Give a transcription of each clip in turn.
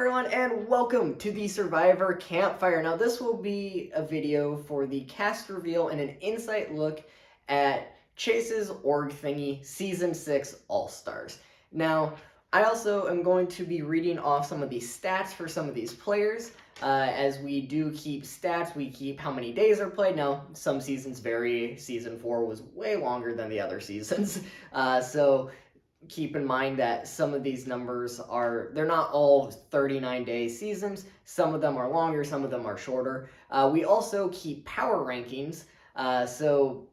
everyone, and welcome to the Survivor Campfire. Now this will be a video for the cast reveal and an insight look at Chase's org thingy Season 6 All-Stars. Now, I also am going to be reading off some of the stats for some of these players. As we do keep stats, we keep how many days are played. Now, some seasons vary. Season 4 was way longer than the other seasons. So keep in mind that some of these numbers they're not all 39-day seasons. Some of them are longer, some of them are shorter. We also keep power rankings. So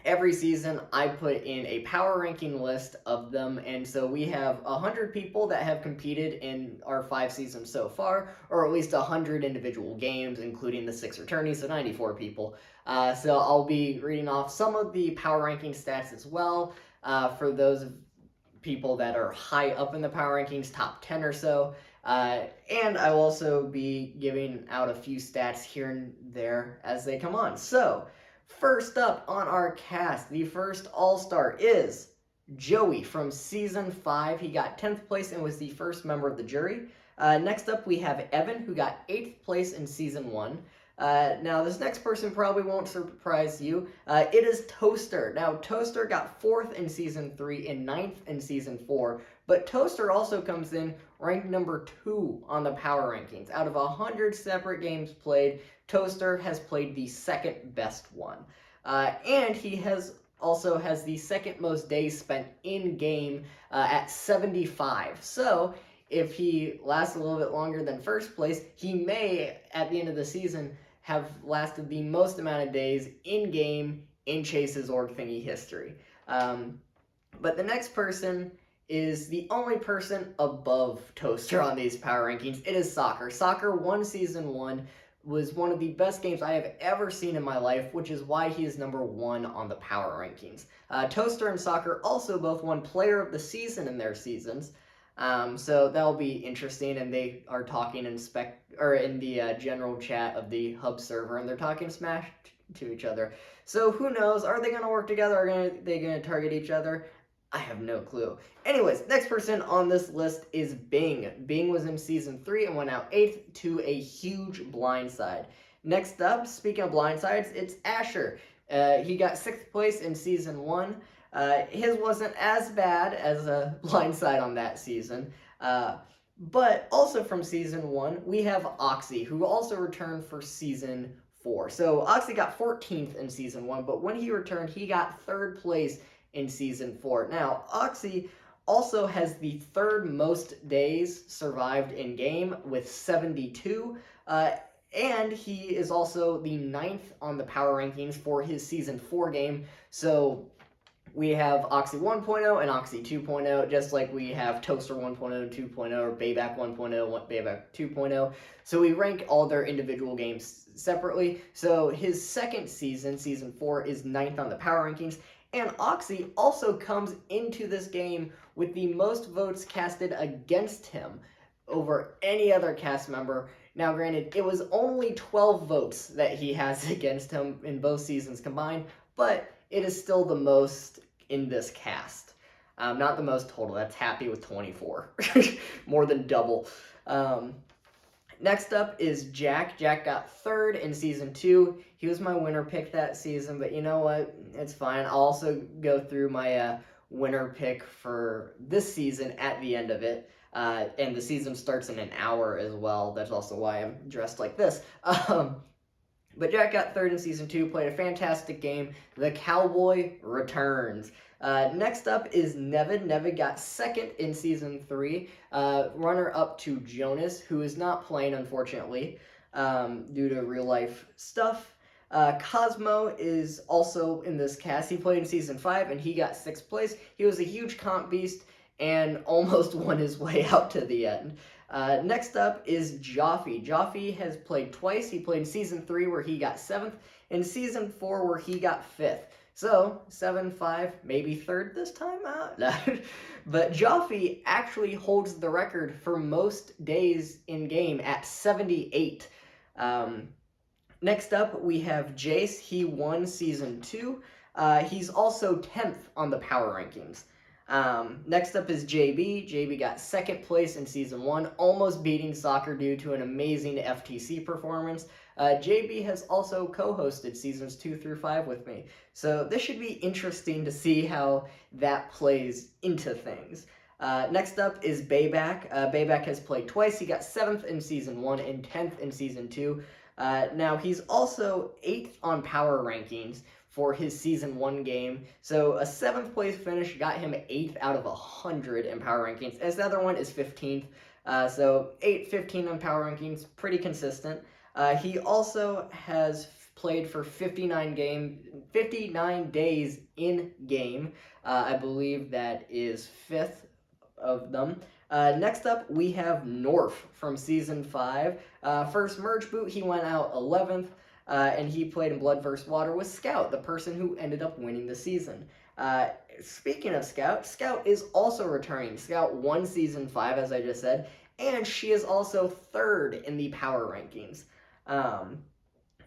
every season I put in a power ranking list of them, and so we have 100 people that have competed in our 5 seasons so far, or at least 100 individual games, including the 6 returnees, so 94 people. So I'll be reading off some of the power ranking stats as well for those people that are high up in the power rankings, top 10 or so. And I will also be giving out a few stats here and there as they come on. So, first up on our cast, the first All-Star is Joey from Season 5. He got 10th place and was the first member of the jury. Next up, we have Evan, who got 8th place in Season 1. Now, this next person probably won't surprise you. It is Toaster. Now, Toaster got 4th in Season 3 and 9th in Season 4, but Toaster also comes in ranked number 2 on the power rankings. Out of 100 separate games played, Toaster has played the second best one. And he also has the second most days spent in-game at 75. So, if he lasts a little bit longer than first place, he may, at the end of the season, have lasted the most amount of days in-game in Chase's org thingy history. But the next person is the only person above Toaster on these power rankings. It is Soccer. Soccer won Season 1, was one of the best games I have ever seen in my life, which is why he is number 1 on the power rankings. Toaster and Soccer also both won Player of the Season in their seasons. So that'll be interesting, and they are talking in the general chat of the hub server, and they're talking Smash to each other. So who knows? Are they gonna work together? Are they gonna target each other? I have no clue. Anyways, next person on this list is Bing. Bing was in Season 3 and went out 8th to a huge blindside. Next up, speaking of blindsides, it's Asher. He got 6th place in Season 1. His wasn't as bad as a blindside on that season. But also from Season 1, we have Oxy, who also returned for Season 4. So Oxy got 14th in Season 1, but when he returned, he got 3rd place in Season 4. Now, Oxy also has the 3rd most days survived in game with 72. And he is also the 9th on the power rankings for his Season 4 game. So we have Oxy 1.0 and Oxy 2.0, just like we have Toaster 1.0 and 2.0, or Bayback 1.0, Bayback 2.0. So we rank all their individual games separately. So his second season, Season 4, is 9th on the power rankings. And Oxy also comes into this game with the most votes casted against him over any other cast member. Now, granted, it was only 12 votes that he has against him in both seasons combined, but it is still the most in this cast. Not the most total. That's Happy with 24. More than double. Next up is Jack. Jack got 3rd in Season 2. He was my winner pick that season, but you know what? It's fine. I'll also go through my winner pick for this season at the end of it. And the season starts in an hour as well. That's also why I'm dressed like this. But Jack got 3rd in Season 2, played a fantastic game. The Cowboy returns. Next up is Nevin. Nevin got 2nd in Season 3. Runner-up to Jonas, who is not playing, unfortunately, due to real-life stuff. Cosmo is also in this cast. He played in Season 5, and he got 6th place. He was a huge comp beast and almost won his way out to the end. Next up is Joffy. Joffy has played twice. He played in Season 3 where he got 7th, and Season 4 where he got 5th. So, 7, 5, maybe 3rd this time out. But Joffy actually holds the record for most days in-game at 78. Next up, we have Jace. He won Season 2. He's also 10th on the power rankings. Next up is JB. JB got second place in season 1, almost beating Soccer due to an amazing FTC performance. JB has also co-hosted seasons 2 through 5 with me, so this should be interesting to see how that plays into things. Next up is Bayback. Bayback has played twice. He got 7th in season 1 and 10th in season 2. Now he's also 8th on power rankings for his season 1 game. So a 7th place finish got him 8th out of 100 in power rankings. As the other one is 15th. So 8, 15 on power rankings, pretty consistent. He also has played for 59 days in game. I believe that is 5th of them. Next up, we have Norf from Season 5. First merge boot, he went out 11th, and he played in Blood vs. Water with Scout, the person who ended up winning the season. Speaking of Scout, Scout is also returning. Scout won Season 5, as I just said, and she is also 3rd in the power rankings.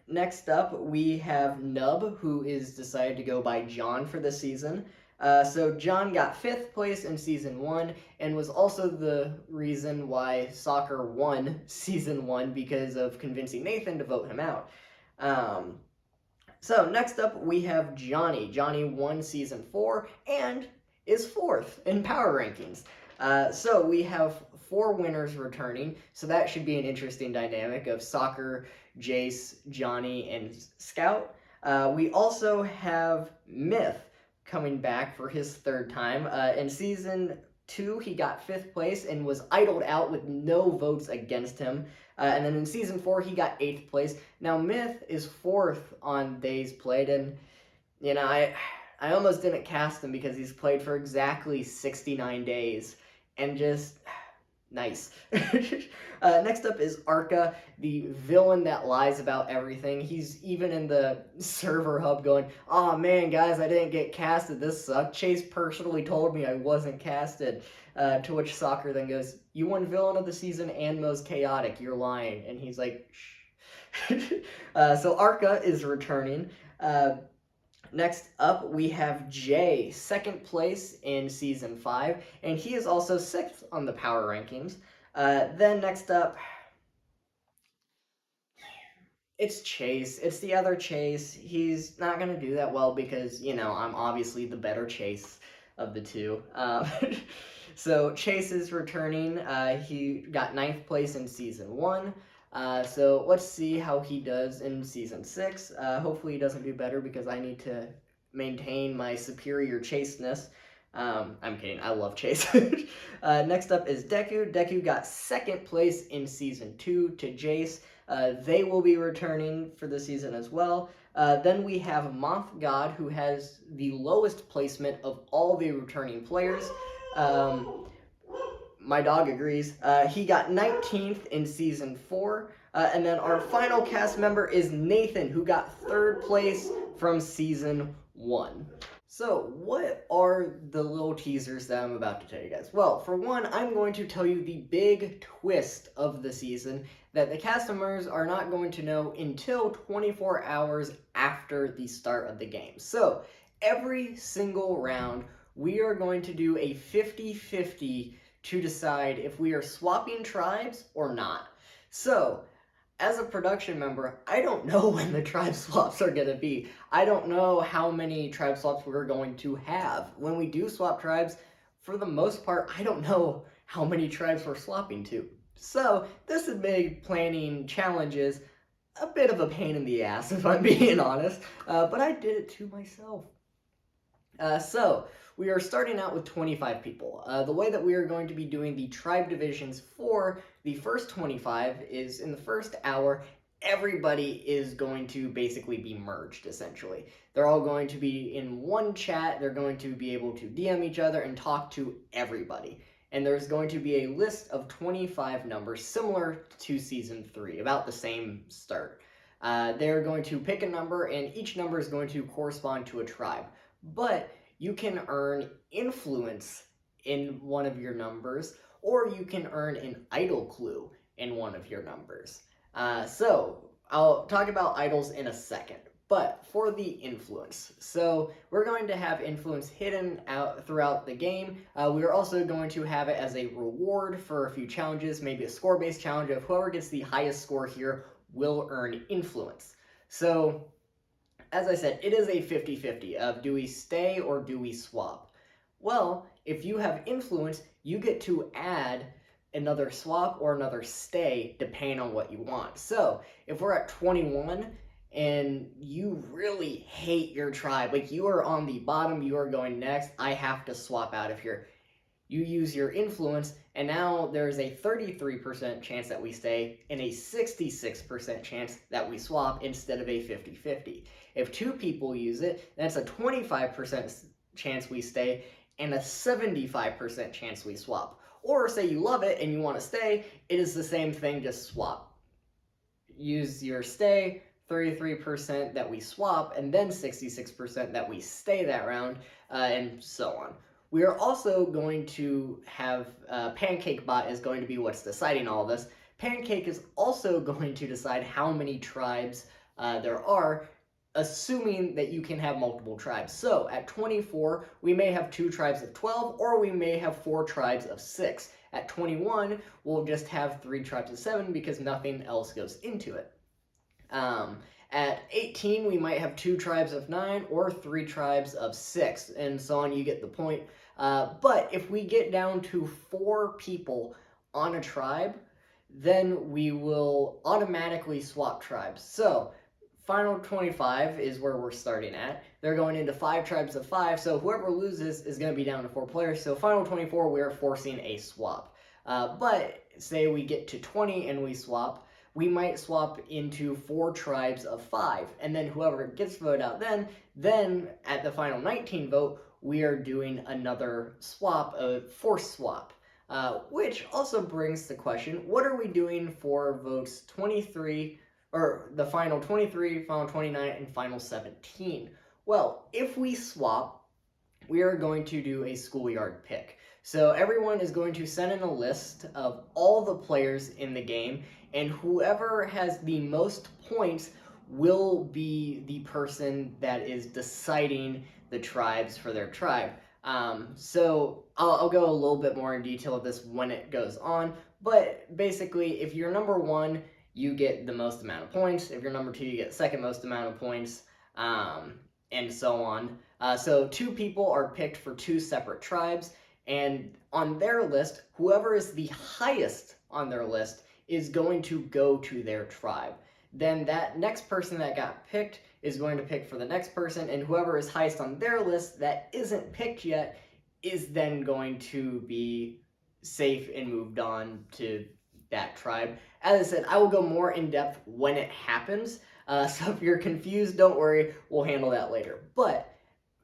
Next up, we have Nub, who is decided to go by John for the season. So John got 5th place in Season 1 and was also the reason why Soccer won Season 1 because of convincing Nathan to vote him out. So next up we have Johnny. Johnny won Season 4 and is 4th in power rankings. So we have 4 winners returning, so that should be an interesting dynamic of Soccer, Jace, Johnny, and Scout. We also have Myth coming back for his 3rd time. In Season 2, he got 5th place and was idled out with no votes against him. And then in Season 4, he got 8th place. Now, Myth is 4th on days played, and, you know, I almost didn't cast him because he's played for exactly 69 days, and just... nice. Next up is Arca, the villain that lies about everything. He's even in the server hub going, "Aw, man, guys, I didn't get casted. This sucked. Chase personally told me I wasn't casted." To which Soccer then goes, "You won Villain of the Season and Most Chaotic. You're lying." And he's like, shh. So Arca is returning. Next up, we have Jay, 2nd place in Season 5, and he is also 6th on the power rankings. Then next up, it's Chase. It's the other Chase. He's not going to do that well because, you know, I'm obviously the better Chase of the two. So Chase is returning. He got 9th place in Season 1. So let's see how he does in Season 6. Hopefully he doesn't do better because I need to maintain my superior chasteness. I'm kidding, I love Chase. Next up is Deku. Deku got 2nd place in Season 2 to Jace. They will be returning for the season as well. Then we have Moth God, who has the lowest placement of all the returning players. My dog agrees. He got 19th in Season 4. And then our final cast member is Nathan, who got 3rd place from Season 1. So, what are the little teasers that I'm about to tell you guys? Well, for one, I'm going to tell you the big twist of the season that the cast members are not going to know until 24 hours after the start of the game. So, every single round, we are going to do a 50-50 to decide if we are swapping tribes or not. So, as a production member, I don't know when the tribe swaps are going to be. I don't know how many tribe swaps we're going to have. When we do swap tribes, for the most part, I don't know how many tribes we're swapping to. So, this has made planning challenges a bit of a pain in the ass, if I'm being honest. But I did it to myself. So, we are starting out with 25 people. The way that we are going to be doing the tribe divisions for the first 25 is in the first hour, everybody is going to basically be merged, essentially. They're all going to be in one chat. They're going to be able to DM each other and talk to everybody. And there's going to be a list of 25 numbers similar to Season 3, about the same start. They're going to pick a number, and each number is going to correspond to a tribe. But you can earn influence in one of your numbers, or you can earn an idol clue in one of your numbers. So, I'll talk about idols in a second. But for the influence, so we're going to have influence hidden out throughout the game. We're also going to have it as a reward for a few challenges, maybe a score-based challenge of whoever gets the highest score here will earn influence. So, as I said, it is a 50-50 of do we stay or do we swap? Well, if you have influence, you get to add another swap or another stay depending on what you want. So, if we're at 21 and you really hate your tribe, like you are on the bottom, you are going next, I have to swap out of here. You use your influence, and now there's a 33% chance that we stay and a 66% chance that we swap instead of a 50-50. If two people use it, that's a 25% chance we stay and a 75% chance we swap. Or say you love it and you want to stay, it is the same thing, just swap. Use your stay, 33% that we swap, and then 66% that we stay that round, and so on. We are also going to have Pancake Bot is going to be what's deciding all of this. Pancake is also going to decide how many tribes there are, assuming that you can have multiple tribes. So at 24, we may have 2 tribes of 12, or we may have 4 tribes of 6. At 21, we'll just have 3 tribes of 7 because nothing else goes into it. At 18, we might have 2 tribes of 9 or 3 tribes of 6, and so on. You get the point. But if we get down to 4 people on a tribe, then we will automatically swap tribes. So final 25 is where we're starting at. They're going into 5 tribes of 5, so whoever loses is going to be down to 4 players. So final 24, we are forcing a swap. But say we get to 20 and we swap, we might swap into 4 tribes of 5, and then whoever gets voted out then at the final 19 vote, we are doing another swap, a forced swap. Which also brings the question, what are we doing for votes 23, or the final 23, final 29, and final 17? Well, if we swap, we are going to do a schoolyard pick. So everyone is going to send in a list of all the players in the game, and whoever has the most points will be the person that is deciding the tribes for their tribe. So I'll go a little bit more in detail of this when it goes on, but basically if you're number 1, you get the most amount of points. If you're number 2, you get the second most amount of points, and so on. So 2 people are picked for 2 separate tribes, and on their list, whoever is the highest on their list is going to go to their tribe. Then that next person that got picked is going to pick for the next person, and whoever is highest on their list that isn't picked yet is then going to be safe and moved on to that tribe. As I said, I will go more in depth when it happens, so if you're confused, don't worry, we'll handle that later. But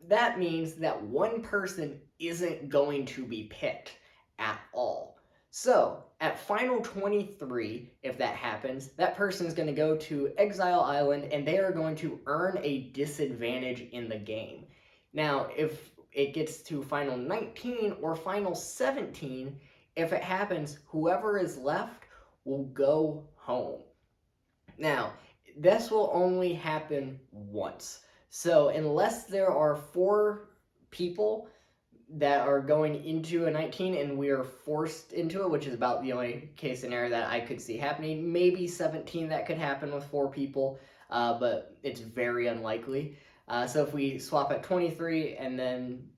that means that one person isn't going to be picked at all. So at final 23, if that happens, that person is going to go to Exile Island and they are going to earn a disadvantage in the game. Now, if it gets to final 19 or final 17, if it happens, whoever is left will go home. Now, this will only happen once. So unless there are 4 people that are going into a 19 and we are forced into it, which is about the only case scenario that I could see happening, maybe 17 that could happen with 4 people, but it's very unlikely. So if we swap at 23 and then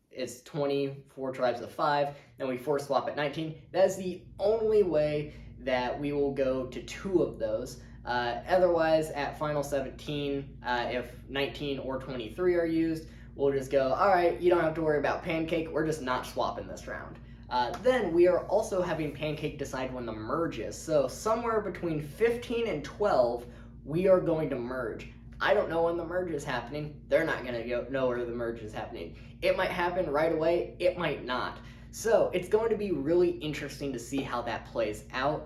it's 24 tribes of 5, then we force swap at 19, that is the only way that we will go to 2 of those. Otherwise, at final 17, if 19 or 23 are used, we'll just go, all right, you don't have to worry about Pancake, we're just not swapping this round. Then we are also having Pancake decide when the merge is. So somewhere between 15 and 12, we are going to merge. I don't know when the merge is happening. They're not going to know where the merge is happening. It might happen right away. It might not. So it's going to be really interesting to see how that plays out.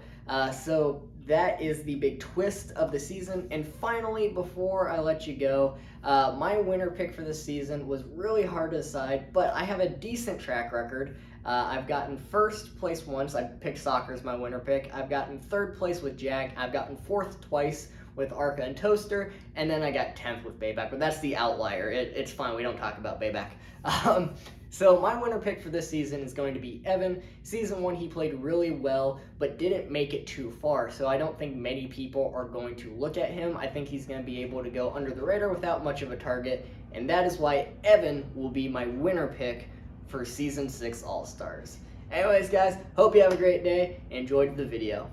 So that is the big twist of the season. And finally, before I let you go, my winner pick for this season was really hard to decide, but I have a decent track record. I've gotten first place once. I picked soccer as my winner pick. I've gotten third place with Jack. I've gotten fourth twice with Arca and Toaster, and then I got 10th with Bayback, but that's the outlier. It's fine, we don't talk about Bayback. So my winner pick for this season is going to be Evan. Season 1 he played really well, but didn't make it too far, so I don't think many people are going to look at him. I think he's going to be able to go under the radar without much of a target, and that is why Evan will be my winner pick for Season 6 All-Stars. Anyways, guys, hope you have a great day and enjoyed the video.